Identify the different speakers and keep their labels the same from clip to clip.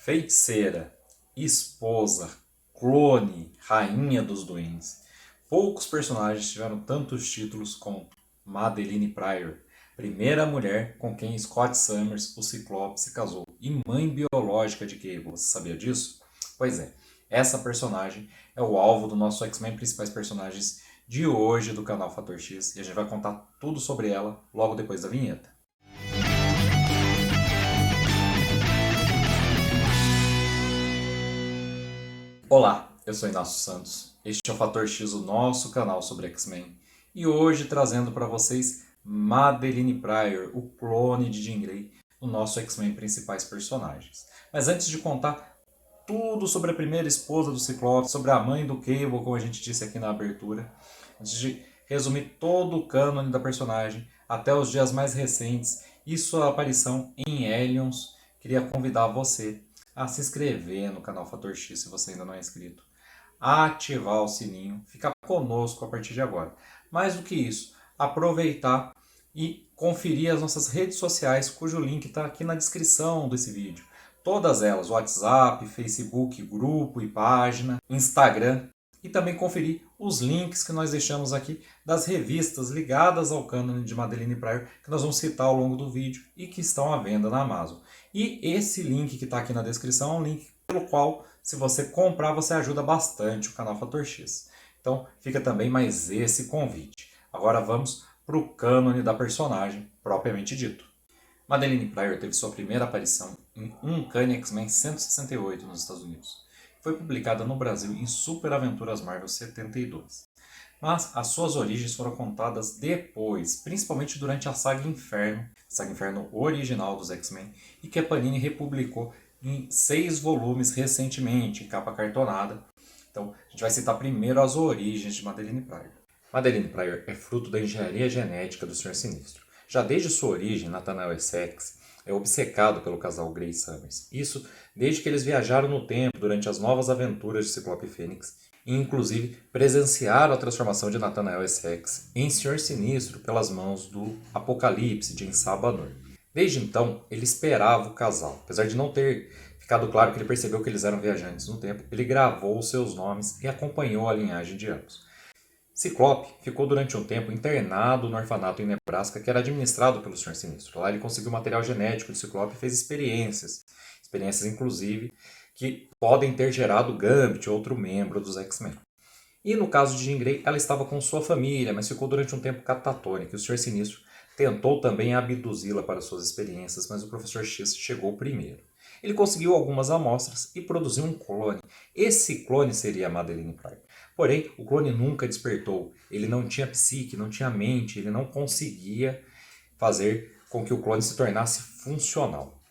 Speaker 1: Feiticeira, esposa, clone, rainha dos duendes. Poucos personagens tiveram tantos títulos como Madeline Pryor, primeira mulher com quem Scott Summers, o Ciclope, se casou, e mãe biológica de Cable. Você sabia disso? Pois é, essa personagem é o alvo do nosso X-Men Principais Personagens de hoje do canal Fator X, e a gente vai contar tudo sobre ela logo depois da vinheta. Olá, eu sou Inácio Santos, este é o Fator X, o nosso canal sobre X-Men, e hoje trazendo para vocês Madeline Pryor, o clone de Jean Grey, o nosso X-Men Principais Personagens. Mas antes de contar tudo sobre a primeira esposa do Ciclope, sobre a mãe do Cable, como a gente disse aqui na abertura, antes de resumir todo o cânone da personagem até os dias mais recentes e sua aparição em Hellions, queria convidar você a se inscrever no canal Fator X se você ainda não é inscrito, a ativar o sininho, ficar conosco a partir de agora. Mais do que isso, aproveitar e conferir as nossas redes sociais, cujo link está aqui na descrição desse vídeo. Todas elas, WhatsApp, Facebook, grupo e página, Instagram, e também conferir os links que nós deixamos aqui das revistas ligadas ao cânone de Madeline Pryor, que nós vamos citar ao longo do vídeo e que estão à venda na Amazon. E esse link que está aqui na descrição é um link pelo qual, se você comprar, você ajuda bastante o canal Fator X. Então fica também mais esse convite. Agora vamos para o cânone da personagem propriamente dito. Madeline Pryor teve sua primeira aparição em Uncanny X-Men 168 nos Estados Unidos. Foi publicada no Brasil em Super Aventuras Marvel 72. Mas as suas origens foram contadas depois, principalmente durante a saga Inferno original dos X-Men, e que a Panini republicou em 6 volumes recentemente, em capa cartonada. Então, a gente vai citar primeiro as origens de Madeline Pryor. Madeline Pryor é fruto da engenharia genética do Senhor Sinistro. Já desde sua origem, Nathaniel Essex é obcecado pelo casal Grey Summers. Isso desde que eles viajaram no tempo durante as novas aventuras de Ciclope e Fênix, e inclusive presenciaram a transformação de Nathaniel Essex em Senhor Sinistro pelas mãos do Apocalipse de Ensabanor. Desde então, ele esperava o casal. Apesar de não ter ficado claro que ele percebeu que eles eram viajantes no tempo, ele gravou seus nomes e acompanhou a linhagem de ambos. Ciclope ficou durante um tempo internado no orfanato em Nebraska, que era administrado pelo Senhor Sinistro. Lá ele conseguiu material genético de Ciclope e fez experiências inclusive que podem ter gerado Gambit, outro membro dos X-Men. E no caso de Jean Grey, ela estava com sua família, mas ficou durante um tempo catatônica, e o Senhor Sinistro tentou também abduzi-la para suas experiências, mas o Professor X chegou primeiro. Ele conseguiu algumas amostras e produziu um clone. Esse clone seria a Madeline Pryor. Porém, o clone nunca despertou. Ele não tinha psique, não tinha mente, ele não conseguia fazer com que o clone se tornasse funcional.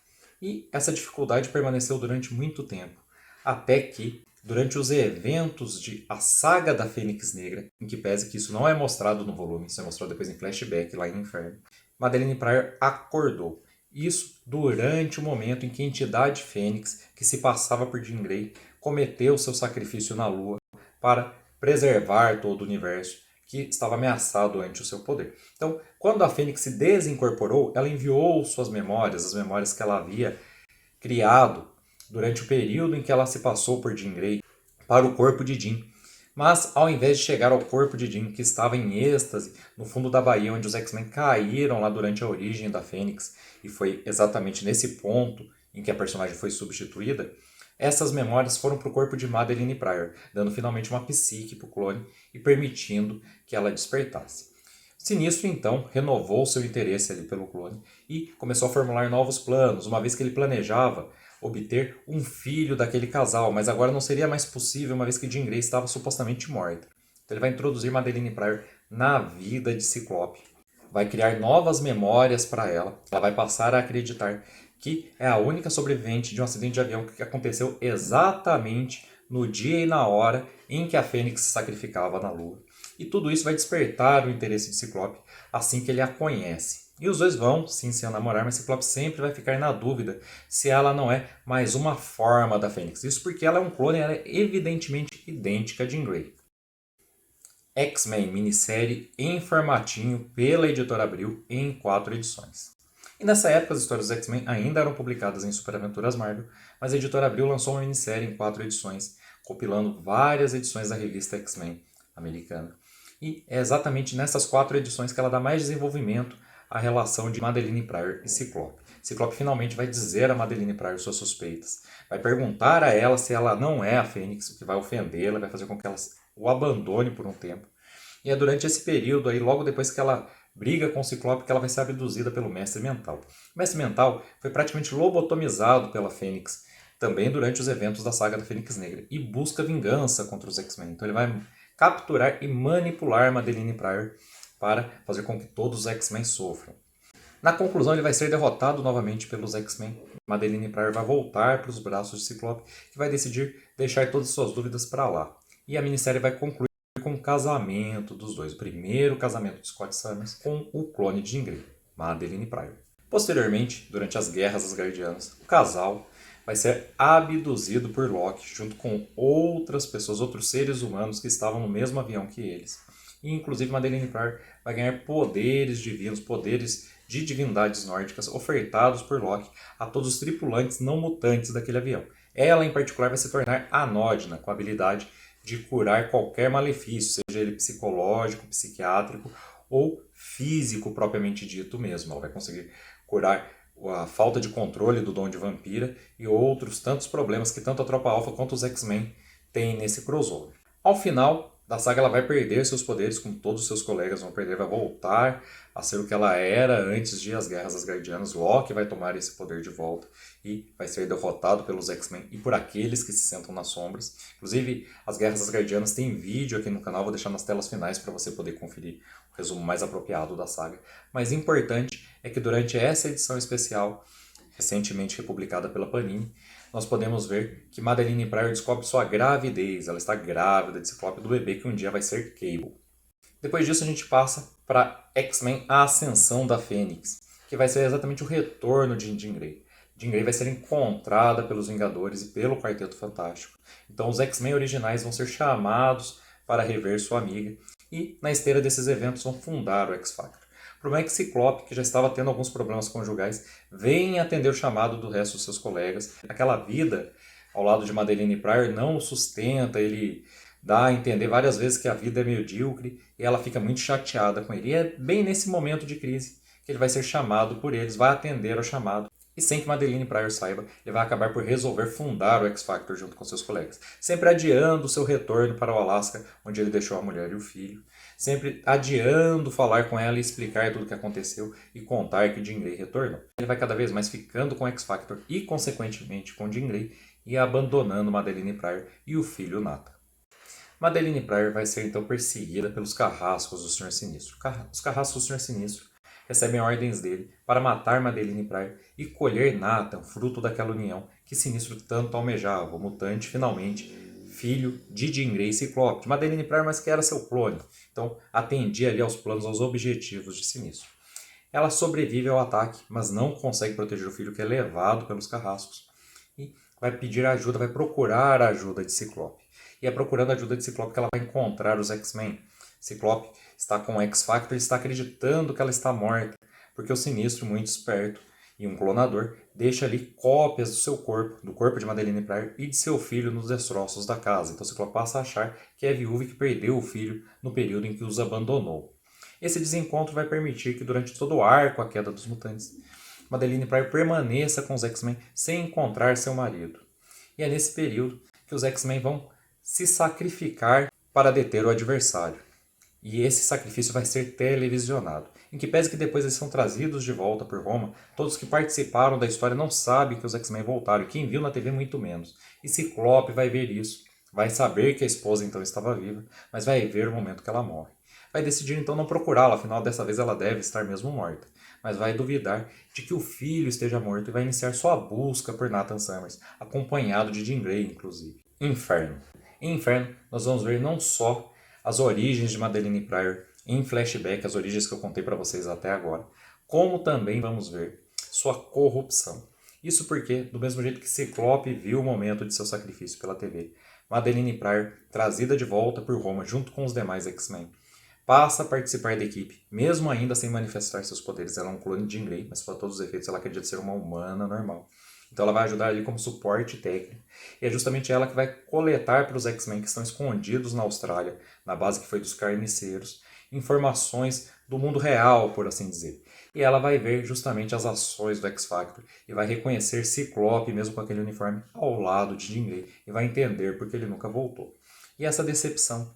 Speaker 1: E essa dificuldade permaneceu durante muito tempo, até que, durante os eventos de A Saga da Fênix Negra, em que pese que isso não é mostrado no volume, isso é mostrado depois em flashback lá em Inferno, Madeline Pryor acordou. Isso durante o momento em que a entidade Fênix, que se passava por Jean Grey, cometeu seu sacrifício na Lua para preservar todo o universo que estava ameaçado ante o seu poder. Então, quando a Fênix se desincorporou, ela enviou suas memórias, as memórias que ela havia criado durante o período em que ela se passou por Jean Grey, para o corpo de Jean. Mas, ao invés de chegar ao corpo de Jean, que estava em êxtase no fundo da baía onde os X-Men caíram lá durante a origem da Fênix, e foi exatamente nesse ponto em que a personagem foi substituída, essas memórias foram para o corpo de Madeline Pryor, dando finalmente uma psique para o clone e permitindo que ela despertasse. Sinistro, então, renovou seu interesse ali pelo clone e começou a formular novos planos, uma vez que ele planejava obter um filho daquele casal, mas agora não seria mais possível, uma vez que Jean Grey estava supostamente morta. Então ele vai introduzir Madeline Pryor na vida de Ciclope, vai criar novas memórias para ela, ela vai passar a acreditar que é a única sobrevivente de um acidente de avião que aconteceu exatamente no dia e na hora em que a Fênix se sacrificava na Lua. E tudo isso vai despertar o interesse de Ciclope assim que ele a conhece. E os dois vão sim se namorar, mas Ciclope sempre vai ficar na dúvida se ela não é mais uma forma da Fênix. Isso porque ela é um clone, ela é evidentemente idêntica a Jean Grey. X-Men minissérie em formatinho pela editora Abril em 4 edições. E nessa época as histórias dos X-Men ainda eram publicadas em Super Aventuras Marvel, mas a editora Abril lançou uma minissérie em 4 edições, compilando várias edições da revista X-Men americana. E é exatamente nessas 4 edições que ela dá mais desenvolvimento à relação de Madeline Pryor e Ciclope. Ciclope finalmente vai dizer a Madeline Pryor suas suspeitas, vai perguntar a ela se ela não é a Fênix, o que vai ofendê-la, vai fazer com que ela o abandone por um tempo. E é durante esse período aí, logo depois que ela briga com o Ciclope, que ela vai ser abduzida pelo Mestre Mental. O Mestre Mental foi praticamente lobotomizado pela Fênix, também durante os eventos da saga da Fênix Negra, e busca vingança contra os X-Men. Então ele vai capturar e manipular Madeline Pryor para fazer com que todos os X-Men sofram. Na conclusão, ele vai ser derrotado novamente pelos X-Men. Madeline Pryor vai voltar para os braços de Ciclope, que vai decidir deixar todas as suas dúvidas para lá. E a minissérie vai concluir com o casamento dos dois. O primeiro casamento de Scott Summers com o clone de Jean Grey, Madeline Pryor. Posteriormente, durante as Guerras Asgardianas, o casal vai ser abduzido por Loki, junto com outras pessoas, outros seres humanos que estavam no mesmo avião que eles. E, inclusive, Madeline Pryor vai ganhar poderes divinos, poderes de divindades nórdicas ofertados por Loki a todos os tripulantes não mutantes daquele avião. Ela, em particular, vai se tornar anódina, com a habilidade de curar qualquer malefício, seja ele psicológico, psiquiátrico ou físico propriamente dito mesmo. Ela vai conseguir curar a falta de controle do dom de vampira e outros tantos problemas que tanto a Tropa Alpha quanto os X-Men têm nesse crossover. Ao final da saga, ela vai perder seus poderes, como todos os seus colegas vão perder, vai voltar a ser o que ela era antes de as Guerras Asgardianas. Loki vai tomar esse poder de volta e vai ser derrotado pelos X-Men e por aqueles que se sentam nas sombras. Inclusive, as Guerras Asgardianas tem vídeo aqui no canal, vou deixar nas telas finais para você poder conferir o resumo mais apropriado da saga. Mas importante é que durante essa edição especial, recentemente republicada pela Panini, nós podemos ver que Madeline Pryor descobre sua gravidez. Ela está grávida de Ciclope, do bebê que um dia vai ser Cable. Depois disso a gente passa para X-Men A Ascensão da Fênix, que vai ser exatamente o retorno de Jean Grey. Jean Grey vai ser encontrada pelos Vingadores e pelo Quarteto Fantástico. Então os X-Men originais vão ser chamados para rever sua amiga e na esteira desses eventos vão fundar o X-Factor. O problema é que Ciclope, que já estava tendo alguns problemas conjugais, vem atender o chamado do resto dos seus colegas. Aquela vida ao lado de Madeline Pryor não o sustenta, ele dá a entender várias vezes que a vida é medíocre e ela fica muito chateada com ele. E é bem nesse momento de crise que ele vai ser chamado por eles, vai atender ao chamado. E sem que Madeline Pryor saiba, ele vai acabar por resolver fundar o X-Factor junto com seus colegas. Sempre adiando o seu retorno para o Alasca, onde ele deixou a mulher e o filho. Sempre adiando falar com ela e explicar tudo o que aconteceu e contar que Jean Grey retornou. Ele vai cada vez mais ficando com o X-Factor e, consequentemente, com Jean Grey e abandonando Madeline Pryor e o filho Nathan. Madeline Pryor vai ser então perseguida pelos carrascos do Senhor Sinistro. Os carrascos do Senhor Sinistro recebem ordens dele para matar Madeline Pryor e colher Nathan, fruto daquela união que Sinistro tanto almejava, o mutante finalmente filho de Jean Grey e Ciclope, de Madeline Pryor, mas que era seu clone. Então atendia ali aos planos, aos objetivos de Sinistro. Ela sobrevive ao ataque, mas não consegue proteger o filho, que é levado pelos carrascos. E vai pedir ajuda, vai procurar a ajuda de Ciclope. E é procurando a ajuda de Ciclope que ela vai encontrar os X-Men. Ciclope está com o X-Factor e está acreditando que ela está morta, porque o Sinistro, muito esperto, e um clonador, deixa ali cópias do seu corpo, do corpo de Madeline Pryor e de seu filho nos destroços da casa. Então Ciclope passa a achar que é viúva e que perdeu o filho no período em que os abandonou. Esse desencontro vai permitir que durante todo o arco, a queda dos mutantes, Madeline Pryor permaneça com os X-Men sem encontrar seu marido. E é nesse período que os X-Men vão se sacrificar para deter o adversário. E esse sacrifício vai ser televisionado. Em que pese que depois eles são trazidos de volta por Roma, todos que participaram da história não sabem que os X-Men voltaram, e quem viu na TV muito menos. E Ciclope vai ver isso, vai saber que a esposa então estava viva, mas vai ver o momento que ela morre. Vai decidir então não procurá-la, afinal dessa vez ela deve estar mesmo morta. Mas vai duvidar de que o filho esteja morto e vai iniciar sua busca por Nathan Summers, acompanhado de Jean Grey, inclusive. Inferno. Em Inferno, nós vamos ver não só as origens de Madeline Pryor em flashback, as origens que eu contei para vocês até agora, como também vamos ver sua corrupção. Isso porque, do mesmo jeito que Ciclope viu o momento de seu sacrifício pela TV, Madeline Pryor, trazida de volta por Roma junto com os demais X-Men, passa a participar da equipe, mesmo ainda sem manifestar seus poderes. Ela é um clone de Jean Grey, mas para todos os efeitos ela acredita ser uma humana normal. Então ela vai ajudar ali como suporte técnico. E é justamente ela que vai coletar para os X-Men que estão escondidos na Austrália, na base que foi dos carniceiros, informações do mundo real, por assim dizer. E ela vai ver justamente as ações do X-Factor e vai reconhecer Ciclope, mesmo com aquele uniforme, ao lado de Jean Grey, e vai entender porque ele nunca voltou. E essa decepção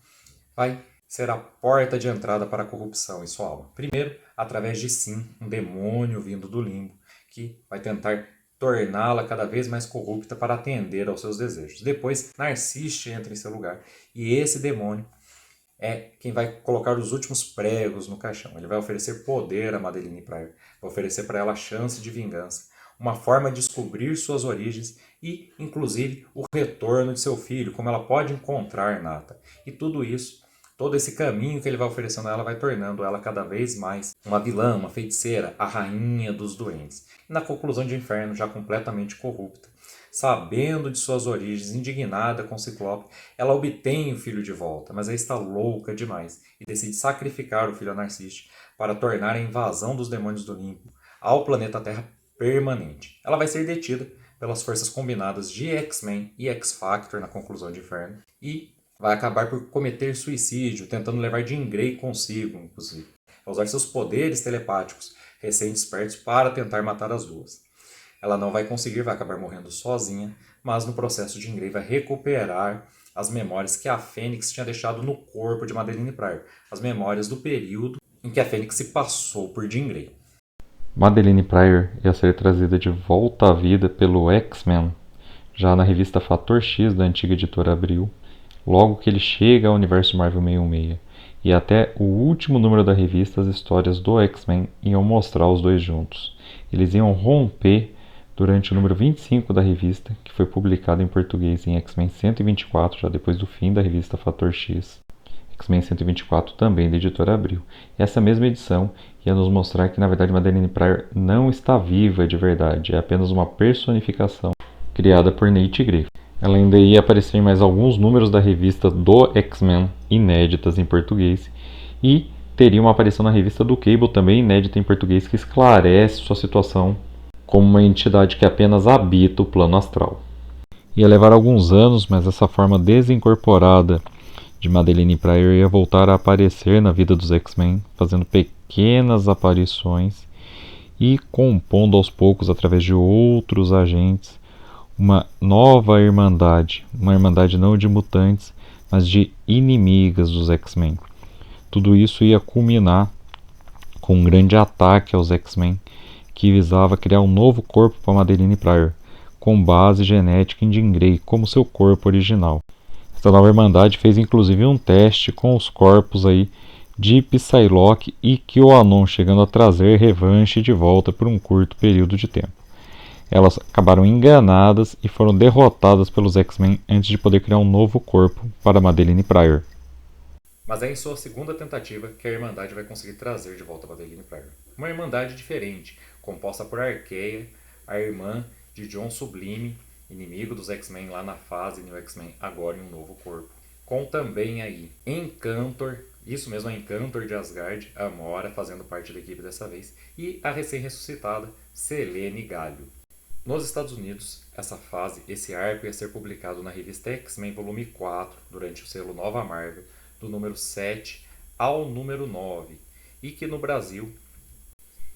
Speaker 1: vai ser a porta de entrada para a corrupção em sua alma. Primeiro, através de Sim, um demônio vindo do limbo, que vai tentar torná-la cada vez mais corrupta para atender aos seus desejos. Depois, Narcisse entra em seu lugar, e esse demônio é quem vai colocar os últimos pregos no caixão. Ele vai oferecer poder a Madeline Pryor, vai oferecer para ela a chance de vingança, uma forma de descobrir suas origens e, inclusive, o retorno de seu filho, como ela pode encontrar Nata. E tudo isso, todo esse caminho que ele vai oferecendo a ela vai tornando ela cada vez mais uma vilã, uma feiticeira, a rainha dos doentes. E na conclusão de Inferno, já completamente corrupta, sabendo de suas origens, indignada com o Ciclope, ela obtém o filho de volta, mas ela está louca demais e decide sacrificar o filho a Narcisse para tornar a invasão dos demônios do Limbo ao planeta Terra permanente. Ela vai ser detida pelas forças combinadas de X-Men e X-Factor na conclusão de Inferno e vai acabar por cometer suicídio, tentando levar Jean Grey consigo, inclusive. Vai usar seus poderes telepáticos recém-despertos para tentar matar as duas. Ela não vai conseguir, vai acabar morrendo sozinha, mas no processo Jean Grey vai recuperar as memórias que a Fênix tinha deixado no corpo de Madeline Pryor, as memórias do período em que a Fênix se passou por Jean Grey.
Speaker 2: Madeline Pryor ia ser trazida de volta à vida pelo X-Men, já na revista Fator X da antiga editora Abril, logo que ele chega ao universo Marvel 616. E até o último número da revista, as histórias do X-Men iam mostrar os dois juntos. Eles iam romper durante o número 25 da revista, que foi publicado em português em X-Men 124, já depois do fim da revista Fator X. X-Men 124 também da editora Abril. Essa mesma edição ia nos mostrar que na verdade Madeline Pryor não está viva de verdade, é apenas uma personificação criada por Nate Grey. Ela ainda ia aparecer em mais alguns números da revista do X-Men, inéditas em português, e teria uma aparição na revista do Cable, também inédita em português, que esclarece sua situação como uma entidade que apenas habita o plano astral. Ia levar alguns anos, mas essa forma desincorporada de Madeline Pryor ia voltar a aparecer na vida dos X-Men, fazendo pequenas aparições e compondo aos poucos, através de outros agentes, uma nova irmandade, uma irmandade não de mutantes, mas de inimigas dos X-Men. Tudo isso ia culminar com um grande ataque aos X-Men, que visava criar um novo corpo para Madeline Pryor, com base genética em Jean Grey, como seu corpo original. Essa nova irmandade fez inclusive um teste com os corpos aí de Psylocke e QAnon, chegando a trazer revanche de volta por um curto período de tempo. Elas acabaram enganadas e foram derrotadas pelos X-Men antes de poder criar um novo corpo para Madeline Pryor.
Speaker 1: Mas é em sua segunda tentativa que a Irmandade vai conseguir trazer de volta a Madeline Pryor. Uma Irmandade diferente, composta por Arqueia, a irmã de John Sublime, inimigo dos X-Men lá na fase New X-Men, agora em um novo corpo. Com também aí Encantor, isso mesmo, a Encantor de Asgard, a Mora fazendo parte da equipe dessa vez, e a recém-ressuscitada Selene Galho. Nos Estados Unidos, essa fase, esse arco ia ser publicado na revista X-Men volume 4, durante o selo Nova Marvel, do número 7 ao número 9, e que no Brasil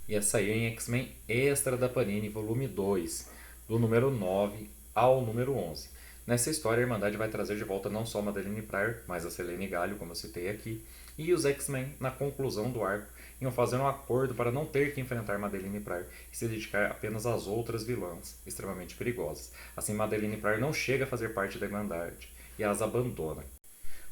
Speaker 1: ia sair em X-Men Extra da Panini, volume 2, do número 9 ao número 11. Nessa história, a Irmandade vai trazer de volta não só a Madeline Pryor, mas a Selene Galho, como eu citei aqui, e os X-Men, na conclusão do arco, iam fazer um acordo para não ter que enfrentar Madeline Pryor e se dedicar apenas às outras vilãs extremamente perigosas. Assim, Madeline Pryor não chega a fazer parte da Irmandade e as abandona,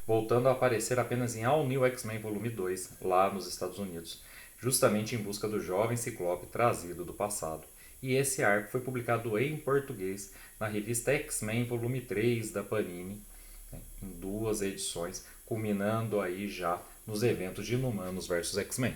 Speaker 1: voltando a aparecer apenas em All New X-Men Volume 2, lá nos Estados Unidos, justamente em busca do jovem Ciclope trazido do passado. E esse arco foi publicado em português na revista X-Men Volume 3 da Panini, em 2 edições, culminando aí já nos eventos de Inumanos vs X-Men.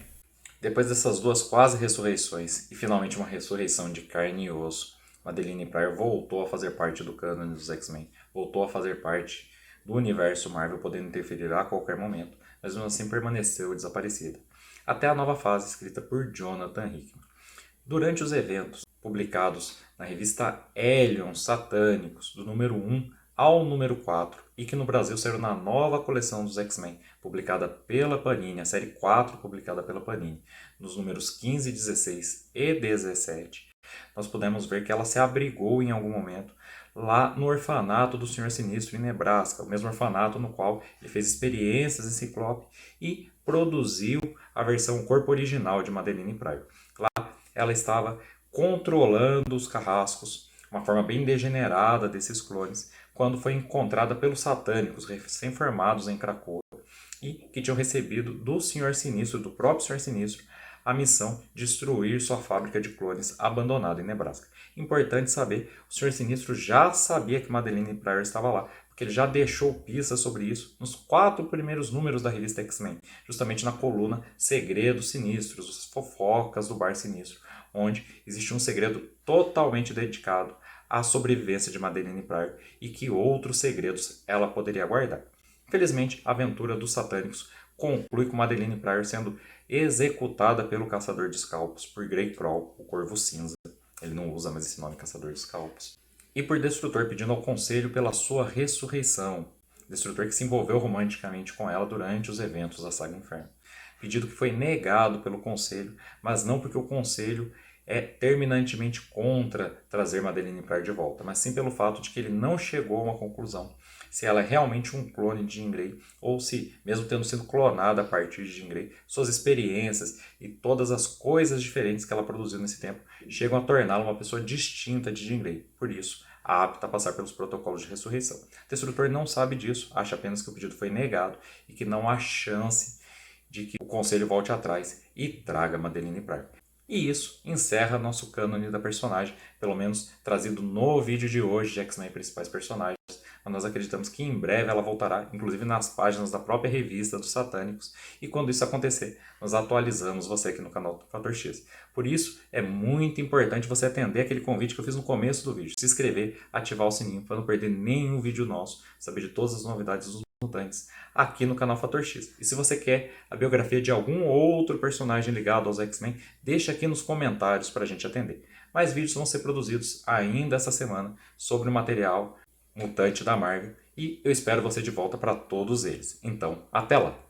Speaker 1: Depois dessas 2 quase ressurreições e finalmente uma ressurreição de carne e osso, Madeline Pryor voltou a fazer parte do cânone dos X-Men, voltou a fazer parte do universo Marvel, podendo interferir a qualquer momento, mas mesmo assim permaneceu desaparecida, até a nova fase escrita por Jonathan Hickman. Durante os eventos publicados na revista Hellion Satânicos, do número 1 ao número 4, e que no Brasil saiu na nova coleção dos X-Men, publicada pela Panini, a série 4 publicada pela Panini, nos números 15, 16 e 17, nós podemos ver que ela se abrigou em algum momento lá no orfanato do Senhor Sinistro em Nebraska, o mesmo orfanato no qual ele fez experiências em Ciclope e produziu a versão corpo original de Madeline Pryor. Lá ela estava controlando os carrascos, uma forma bem degenerada desses clones, quando foi encontrada pelos satânicos recém-formados em Krakoa e que tinham recebido do Senhor Sinistro, do próprio Senhor Sinistro, a missão de destruir sua fábrica de clones abandonada em Nebraska. Importante saber, o Senhor Sinistro já sabia que Madeline Pryor estava lá, porque ele já deixou pistas sobre isso nos 4 primeiros números da revista X-Men, justamente na coluna Segredos Sinistros, as fofocas do Bar Sinistro, onde existe um segredo totalmente dedicado à sobrevivência de Madeline Pryor e que outros segredos ela poderia guardar. Infelizmente, a aventura dos satânicos conclui com Madeline Pryor sendo executada pelo Caçador de Escalpos, por Greycrow, o Corvo Cinza. Ele não usa mais esse nome, Caçador de Escalpos. E por Destrutor pedindo ao Conselho pela sua ressurreição. Destrutor que se envolveu romanticamente com ela durante os eventos da Saga Inferno. Pedido que foi negado pelo Conselho, mas não porque o Conselho é terminantemente contra trazer Madeline Pryor de volta, mas sim pelo fato de que ele não chegou a uma conclusão se ela é realmente um clone de Jean Grey ou se, mesmo tendo sido clonada a partir de Jean Grey, suas experiências e todas as coisas diferentes que ela produziu nesse tempo chegam a torná-la uma pessoa distinta de Jean Grey. Por isso, apta a passar pelos protocolos de ressurreição. O Destrutor não sabe disso, acha apenas que o pedido foi negado e que não há chance de que o Conselho volte atrás e traga Madeline Pryor. E isso encerra nosso cânone da personagem, pelo menos trazido no vídeo de hoje de X-Men Principais Personagens. Mas nós acreditamos que em breve ela voltará, inclusive nas páginas da própria revista dos Satânicos. E quando isso acontecer, nós atualizamos você aqui no canal do Fator X. Por isso, é muito importante você atender aquele convite que eu fiz no começo do vídeo. Se inscrever, ativar o sininho para não perder nenhum vídeo nosso, saber de todas as novidades dos mutantes aqui no canal Fator X. E se você quer a biografia de algum outro personagem ligado aos X-Men, deixa aqui nos comentários para a gente atender. Mais vídeos vão ser produzidos ainda essa semana sobre o material mutante da Marvel e eu espero você de volta para todos eles. Então, até lá!